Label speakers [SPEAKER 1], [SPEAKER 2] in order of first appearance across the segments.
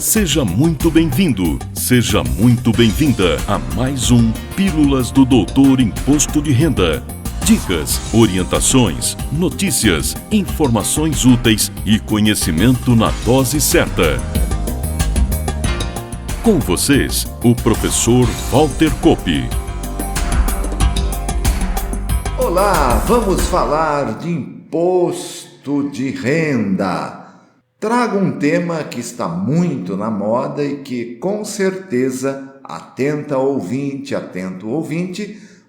[SPEAKER 1] Seja muito bem-vindo, seja muito bem-vinda a mais um Pílulas do Doutor Imposto de Renda. Dicas, orientações, notícias, informações úteis e conhecimento na dose certa. Com vocês, o professor Walter Coppi.
[SPEAKER 2] Olá, vamos falar de imposto de renda. Trago um tema que está muito na moda e que, com certeza, atento ouvinte,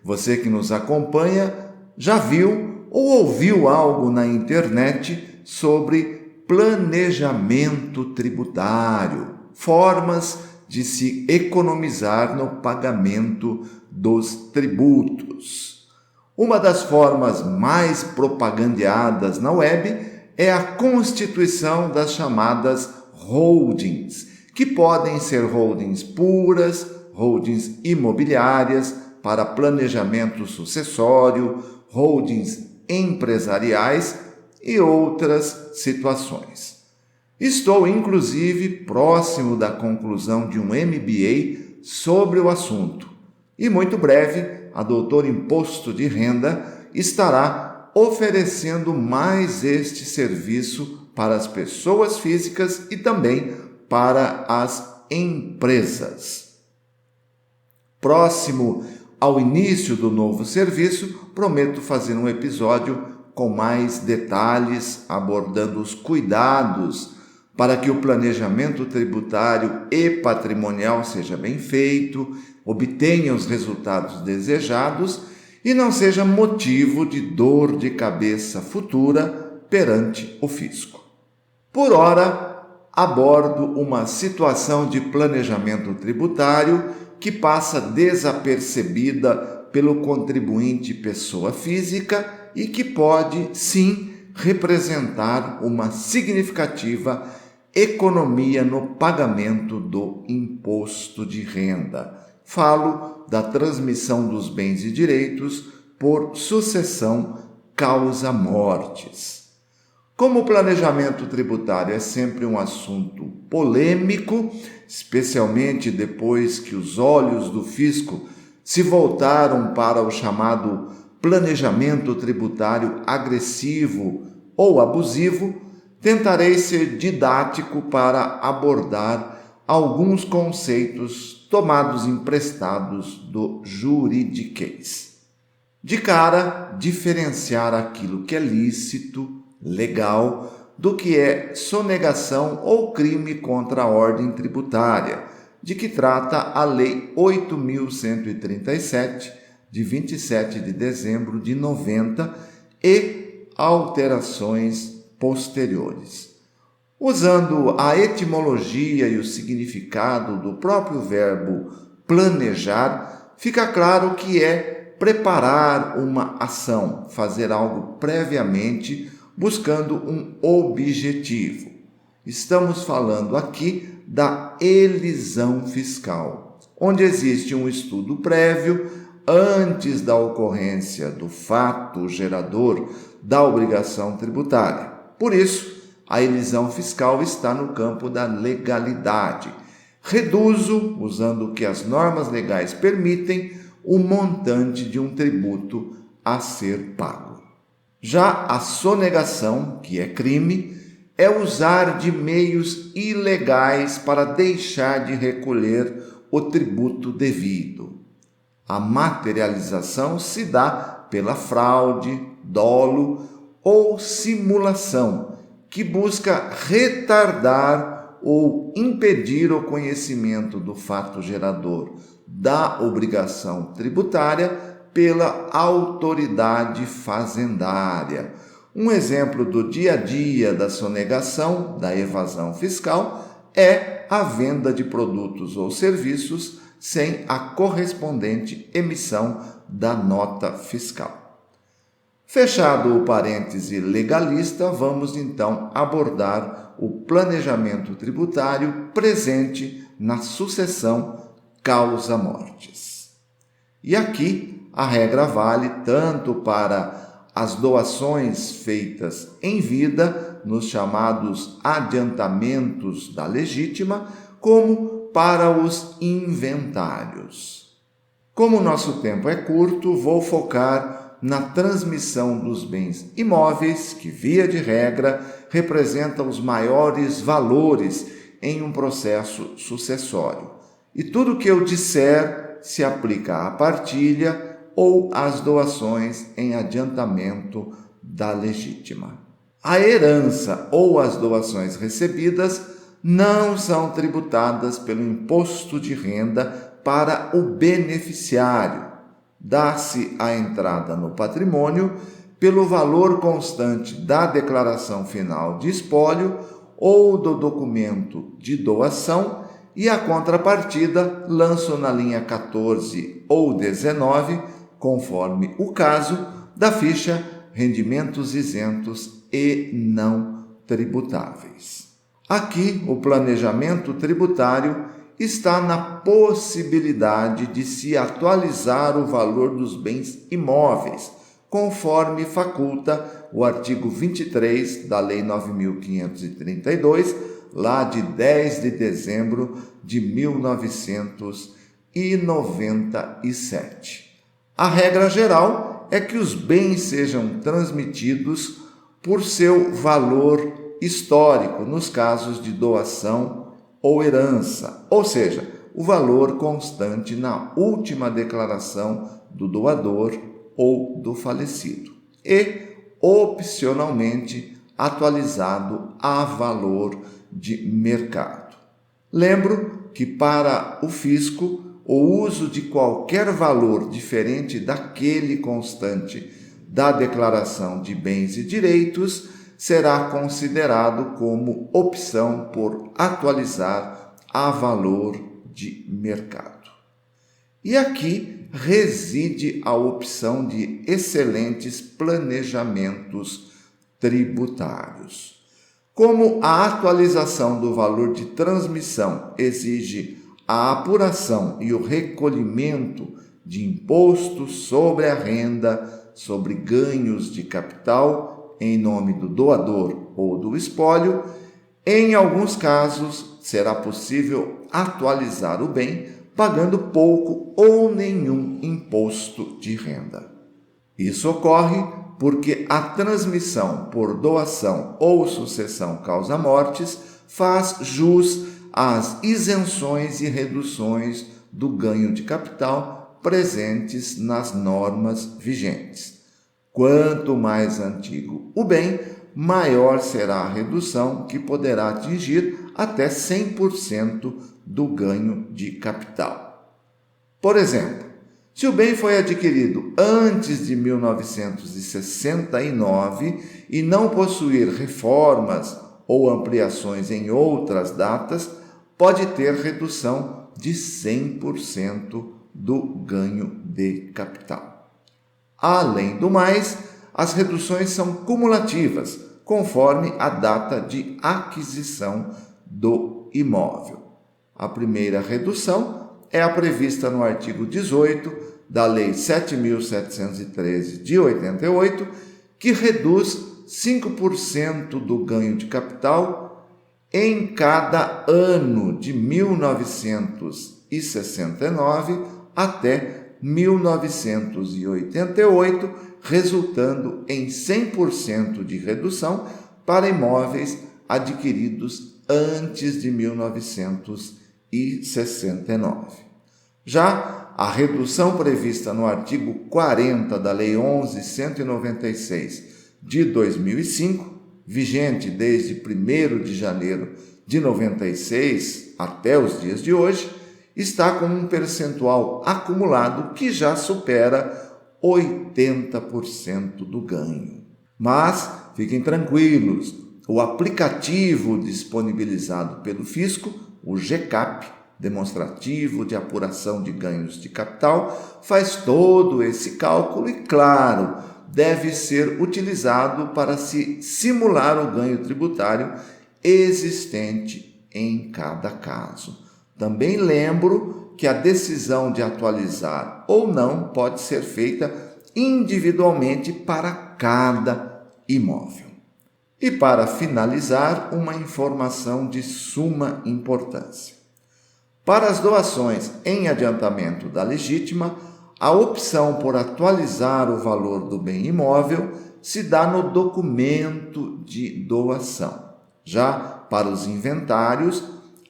[SPEAKER 2] você que nos acompanha, já viu ou ouviu algo na internet sobre planejamento tributário, formas de se economizar no pagamento dos tributos. Uma das formas mais propagandeadas na web é a constituição das chamadas holdings, que podem ser holdings puras, holdings imobiliárias para planejamento sucessório, holdings empresariais e outras situações. Estou, inclusive, próximo da conclusão de um MBA sobre o assunto e, muito breve, a Doutor Imposto de Renda estará oferecendo mais este serviço para as pessoas físicas e também para as empresas. Próximo ao início do novo serviço, prometo fazer um episódio com mais detalhes, abordando os cuidados para que o planejamento tributário e patrimonial seja bem feito, obtenha os resultados desejados e não seja motivo de dor de cabeça futura perante o fisco. Por ora, abordo uma situação de planejamento tributário que passa desapercebida pelo contribuinte pessoa física e que pode, sim, representar uma significativa economia no pagamento do imposto de renda. Falo da transmissão dos bens e direitos por sucessão causa-mortes. Como o planejamento tributário é sempre um assunto polêmico, especialmente depois que os olhos do fisco se voltaram para o chamado planejamento tributário agressivo ou abusivo, tentarei ser didático para abordar alguns conceitos tomados emprestados do juridiquês. De cara, diferenciar aquilo que é lícito, legal, do que é sonegação ou crime contra a ordem tributária, de que trata a Lei 8.137, de 27 de dezembro de 90, e alterações posteriores. Usando a etimologia e o significado do próprio verbo planejar, fica claro que é preparar uma ação, fazer algo previamente, buscando um objetivo. Estamos falando aqui da elisão fiscal, onde existe um estudo prévio antes da ocorrência do fato gerador da obrigação tributária. Por isso, a elisão fiscal está no campo da legalidade. Reduzo, usando o que as normas legais permitem, o montante de um tributo a ser pago. Já a sonegação, que é crime, é usar de meios ilegais para deixar de recolher o tributo devido. A materialização se dá pela fraude, dolo ou simulação, que busca retardar ou impedir o conhecimento do fato gerador da obrigação tributária pela autoridade fazendária. Um exemplo do dia a dia da sonegação, da evasão fiscal, é a venda de produtos ou serviços sem a correspondente emissão da nota fiscal. Fechado o parêntese legalista, vamos então abordar o planejamento tributário presente na sucessão causa-mortes. E aqui a regra vale tanto para as doações feitas em vida, nos chamados adiantamentos da legítima, como para os inventários. Como o nosso tempo é curto, vou focar na transmissão dos bens imóveis, que, via de regra, representam os maiores valores em um processo sucessório. E tudo o que eu disser se aplica à partilha ou às doações em adiantamento da legítima. A herança ou as doações recebidas não são tributadas pelo imposto de renda para o beneficiário. Dá-se a entrada no patrimônio pelo valor constante da declaração final de espólio ou do documento de doação, e a contrapartida lanço na linha 14 ou 19, conforme o caso, da ficha rendimentos isentos e não tributáveis. Aqui, o planejamento tributário está na possibilidade de se atualizar o valor dos bens imóveis, conforme faculta o artigo 23 da Lei 9.532, lá de 10 de dezembro de 1997. A regra geral é que os bens sejam transmitidos por seu valor histórico, nos casos de doação ou herança, ou seja, o valor constante na última declaração do doador ou do falecido, e, opcionalmente, atualizado a valor de mercado. Lembro que, para o fisco, o uso de qualquer valor diferente daquele constante da declaração de bens e direitos será considerado como opção por atualizar a valor de mercado. E aqui reside a opção de excelentes planejamentos tributários. Como a atualização do valor de transmissão exige a apuração e o recolhimento de imposto sobre a renda, sobre ganhos de capital em nome do doador ou do espólio, em alguns casos será possível atualizar o bem pagando pouco ou nenhum imposto de renda. Isso ocorre porque a transmissão por doação ou sucessão causa-mortes faz jus às isenções e reduções do ganho de capital presentes nas normas vigentes. Quanto mais antigo o bem, maior será a redução, que poderá atingir até 100% do ganho de capital. Por exemplo, se o bem foi adquirido antes de 1969 e não possuir reformas ou ampliações em outras datas, pode ter redução de 100% do ganho de capital. Além do mais, as reduções são cumulativas, conforme a data de aquisição do imóvel. A primeira redução é a prevista no artigo 18 da Lei 7.713 de 88, que reduz 5% do ganho de capital em cada ano de 1969 até 1988, resultando em 100% de redução para imóveis adquiridos antes de 1969. Já a redução prevista no artigo 40 da Lei 11.196 de 2005, vigente desde 1º de janeiro de 96 até os dias de hoje, está com um percentual acumulado que já supera 80% do ganho. Mas fiquem tranquilos, o aplicativo disponibilizado pelo fisco, o GCAP, demonstrativo de apuração de ganhos de capital, faz todo esse cálculo e, claro, deve ser utilizado para se simular o ganho tributário existente em cada caso. Também lembro que a decisão de atualizar ou não pode ser feita individualmente para cada imóvel. E para finalizar, uma informação de suma importância. Para as doações em adiantamento da legítima, a opção por atualizar o valor do bem imóvel se dá no documento de doação. Já para os inventários,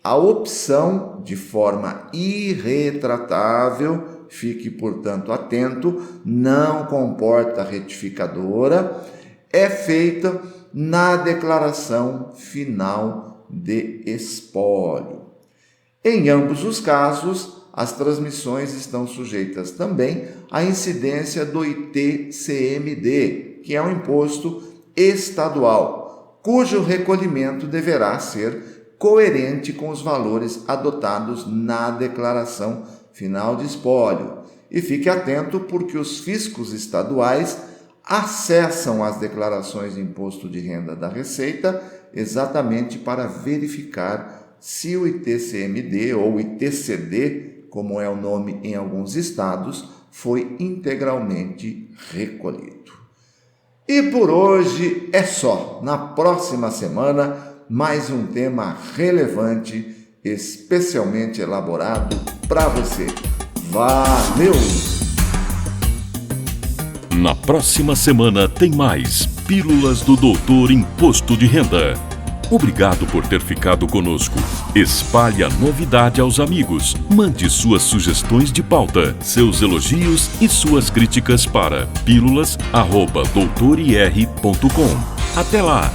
[SPEAKER 2] a opção de forma irretratável, fique portanto atento, não comporta retificadora, é feita na declaração final de espólio. Em ambos os casos, as transmissões estão sujeitas também à incidência do ITCMD, que é um imposto estadual, cujo recolhimento deverá ser coerente com os valores adotados na declaração final de espólio. E fique atento porque os fiscos estaduais acessam as declarações de imposto de renda da Receita exatamente para verificar se o ITCMD ou ITCD, como é o nome em alguns estados, foi integralmente recolhido. E por hoje é só. Na próxima semana, mais um tema relevante, especialmente elaborado para você. Valeu!
[SPEAKER 1] Na próxima semana tem mais Pílulas do Doutor Imposto de Renda. Obrigado por ter ficado conosco. Espalhe a novidade aos amigos. Mande suas sugestões de pauta, seus elogios e suas críticas para pílulas@doutorir.com. Até lá!